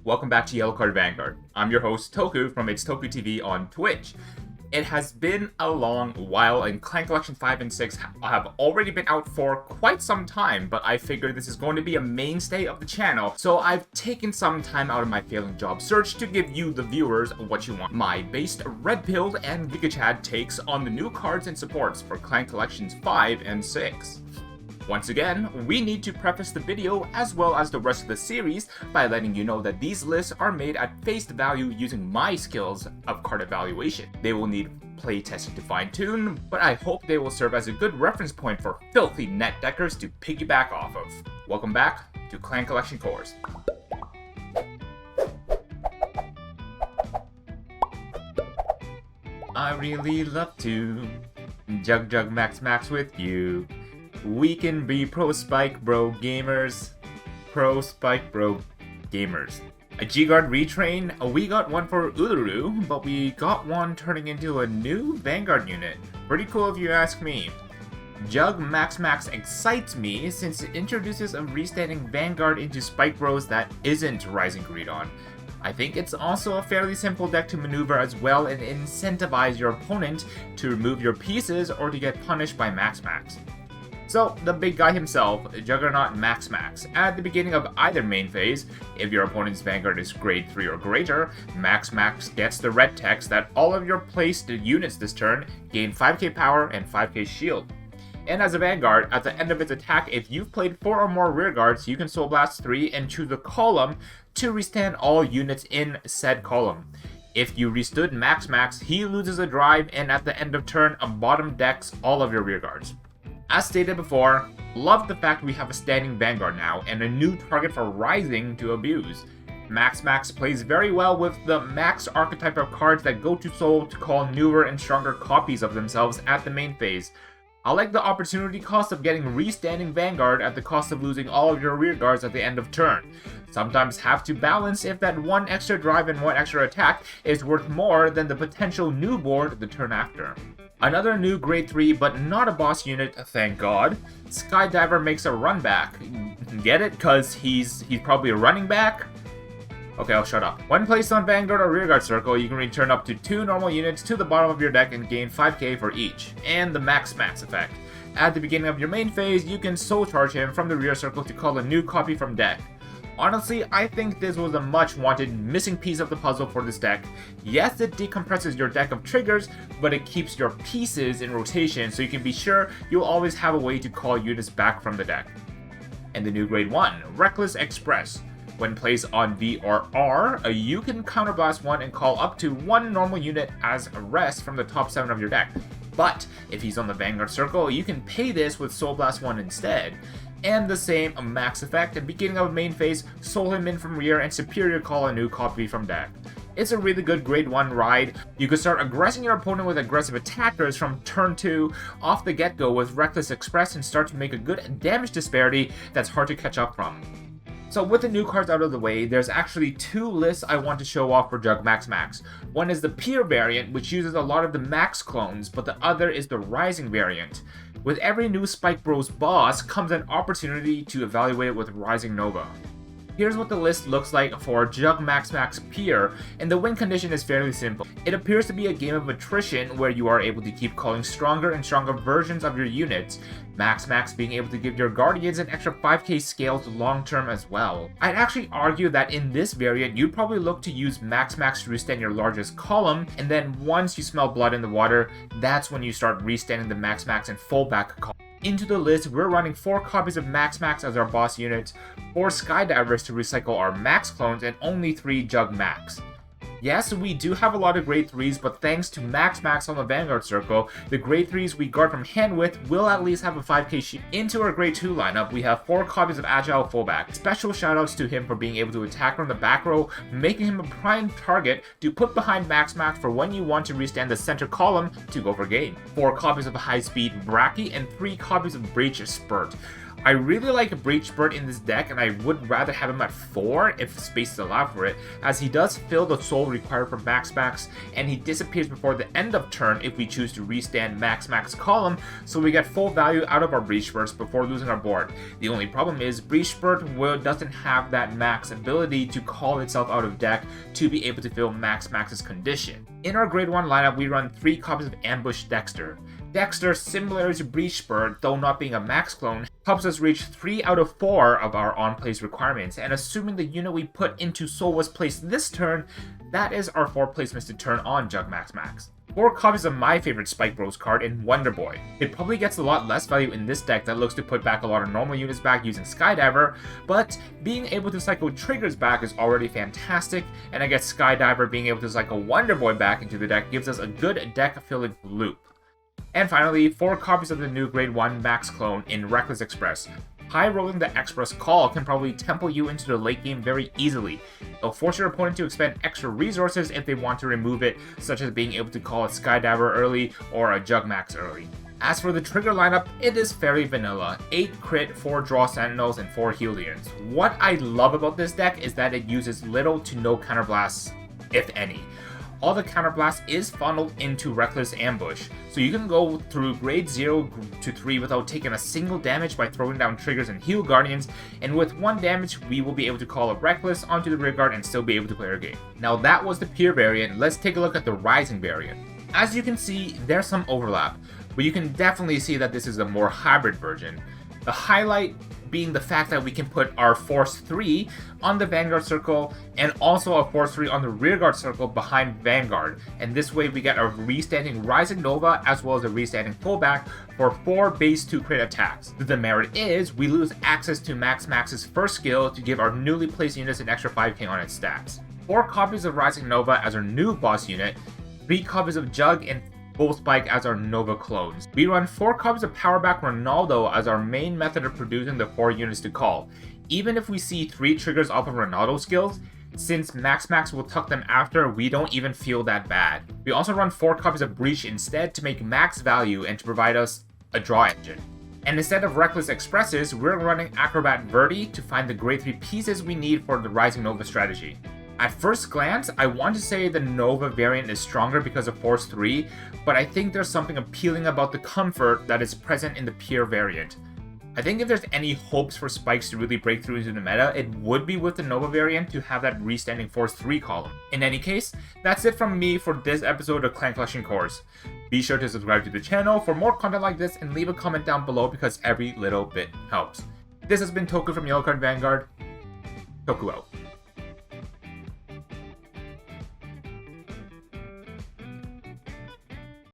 Welcome back to YellowCard Vanguard. I'm your host, Toku, from It's Toku TV on Twitch. It has been a long while, and Clan Collection 5 and 6 have already been out for quite some time, but I figured this is going to be a mainstay of the channel, so I've taken some time out of my failing job search to give you, the viewers, what you want. My based, red-pilled, and Giga takes on the new cards and supports for Clan Collections 5 and 6. Once again, we need to preface the video as well as the rest of the series by letting you know that these lists are made at face value using my skills of card evaluation. They will need playtesting to fine-tune, but I hope they will serve as a good reference point for filthy net deckers to piggyback off of. Welcome back to Clan Collection Cores. I really love to jug max with you. We can be pro spike bro gamers. Pro spike bro gamers. A G-Guard retrain, we got one for Uluru, but we got one turning into a new Vanguard unit. Pretty cool if you ask me. Jug Max excites me since it introduces a restanding Vanguard into Spike Bros that isn't Rising Greedon. I think it's also a fairly simple deck to maneuver as well and incentivize your opponent to remove your pieces or to get punished by Max. So, the big guy himself, Juggernaut Max. At the beginning of either main phase, if your opponent's Vanguard is grade 3 or greater, Max gets the red text that all of your placed units this turn gain 5k power and 5k shield. And as a Vanguard, at the end of its attack, if you've played 4 or more rear guards, you can Soul Blast 3 and choose a column to restand all units in said column. If you restood Max, he loses a drive, and at the end of turn, a bottom decks all of your rear guards. As stated before, love the fact we have a standing Vanguard now and a new target for Rising to abuse. Max plays very well with the Max archetype of cards that go to Soul to call newer and stronger copies of themselves at the main phase. I like the opportunity cost of getting restanding Vanguard at the cost of losing all of your rear guards at the end of turn. Sometimes have to balance if that one extra drive and one extra attack is worth more than the potential new board the turn after. Another new grade 3 but not a boss unit, thank god. Skydiver makes a run back. Get it? Cause he's probably a running back? Okay, I'll shut up. When placed on Vanguard or Rearguard Circle, you can return up to 2 normal units to the bottom of your deck and gain 5k for each. And the Max effect. At the beginning of your main phase, you can Soul Charge him from the rear circle to call a new copy from deck. Honestly, I think this was a much wanted missing piece of the puzzle for this deck. Yes, it decompresses your deck of triggers, but it keeps your pieces in rotation so you can be sure you'll always have a way to call units back from the deck. And the new grade 1, Reckless Express. When placed on V or R, you can counterblast 1 and call up to 1 normal unit as a rest from the top 7 of your deck. But if he's on the Vanguard Circle, you can pay this with Soul Blast 1 instead. And the same Max effect, at beginning of main phase, Soul him in from rear and Superior call a new copy from deck. It's a really good grade 1 ride. You can start aggressing your opponent with aggressive attackers from turn 2 off the get-go with Reckless Express and start to make a good damage disparity that's hard to catch up from. So with the new cards out of the way, there's actually 2 lists I want to show off for Jug Max. One is the Peer variant, which uses a lot of the Max clones, but the other is the Rising variant. With every new Spike Bros boss comes an opportunity to evaluate it with Rising Nova. Here's what the list looks like for Jug Max Peer, and the win condition is fairly simple. It appears to be a game of attrition where you are able to keep calling stronger and stronger versions of your units, Max being able to give your Guardians an extra 5k scales long term as well. I'd actually argue that in this variant, you'd probably look to use Max to restand your largest column, and then once you smell blood in the water, that's when you start restanding the Max and full back column. Into the list, we're running 4 copies of Max as our boss units, 4 Skydivers to recycle our Max clones, and only 3 Jug Max. Yes, we do have a lot of grade 3s, but thanks to Max on the Vanguard Circle, the grade 3s we guard from hand with will at least have a 5k shield. Into our grade 2 lineup, we have 4 copies of Agile Fullback. Special shoutouts to him for being able to attack from the back row, making him a prime target to put behind Max for when you want to restand the center column to go for game. 4 copies of High Speed Bracky and 3 copies of Breach Spurt. I really like Breach Spurt in this deck, and I would rather have him at 4 if space is allowed for it, as he does fill the soul required for max, and he disappears before the end of turn if we choose to restand max column, so we get full value out of our Breach Spurts before losing our board. The only problem is Breach Spurt doesn't have that max ability to call itself out of deck to be able to fill max's condition. In our grade 1 lineup, we run 3 copies of Ambush Dexter. Dexter, similar to Breach Spurt, though not being a max clone, helps us reach 3 out of 4 of our on-place requirements, and assuming the unit we put into Soul was placed this turn, that is our 4 placements to turn on Jug Max. 4 copies of my favorite Spike Bros card in Wonder Boy. It probably gets a lot less value in this deck that looks to put back a lot of normal units back using Skydiver, but being able to cycle triggers back is already fantastic, and I guess Skydiver being able to cycle Wonder Boy back into the deck gives us a good deck-filling loop. And finally, 4 copies of the new Grade 1 Max clone in Reckless Express. High rolling the Express Call can probably tempo you into the late game very easily. It'll force your opponent to expend extra resources if they want to remove it, such as being able to call a Skydiver early or a Jug Max early. As for the trigger lineup, it is fairly vanilla. 8 crit, 4 draw Sentinels, and 4 Helions. What I love about this deck is that it uses little to no counterblasts, if any. All the counterblast is funneled into Reckless Ambush, so you can go through grade 0 to 3 without taking a single damage by throwing down triggers and heal guardians, and with 1 damage we will be able to call a Reckless onto the rearguard and still be able to play our game. Now that was the pure variant, let's take a look at the Rising variant. As you can see, there's some overlap, but you can definitely see that this is a more hybrid version. The highlight being the fact that we can put our Force 3 on the Vanguard circle and also a Force 3 on the Rearguard circle behind Vanguard, and this way we get a restanding Rising Nova as well as a restanding fullback for 4 base 2 crit attacks. The demerit is we lose access to Max's first skill to give our newly placed units an extra 5k on its stats. 4 copies of Rising Nova as our new boss unit, 3 copies of Jug, and Full Spike as our Nova clones. We run 4 copies of Powerback Ronaldo as our main method of producing the 4 units to call. Even if we see 3 triggers off of Ronaldo skills, since Max will tuck them after, we don't even feel that bad. We also run 4 copies of Breach instead to make max value and to provide us a draw engine. And instead of Reckless Expresses, we're running Acrobat Verdi to find the grade 3 pieces we need for the Rising Nova strategy. At first glance, I want to say the Nova variant is stronger because of Force 3, but I think there's something appealing about the comfort that is present in the pure variant. I think if there's any hopes for Spikes to really break through into the meta, it would be with the Nova variant to have that restanding Force 3 column. In any case, that's it from me for this episode of Clan Collection Course. Be sure to subscribe to the channel for more content like this and leave a comment down below because every little bit helps. This has been Toku from YellowCard Vanguard. Toku out.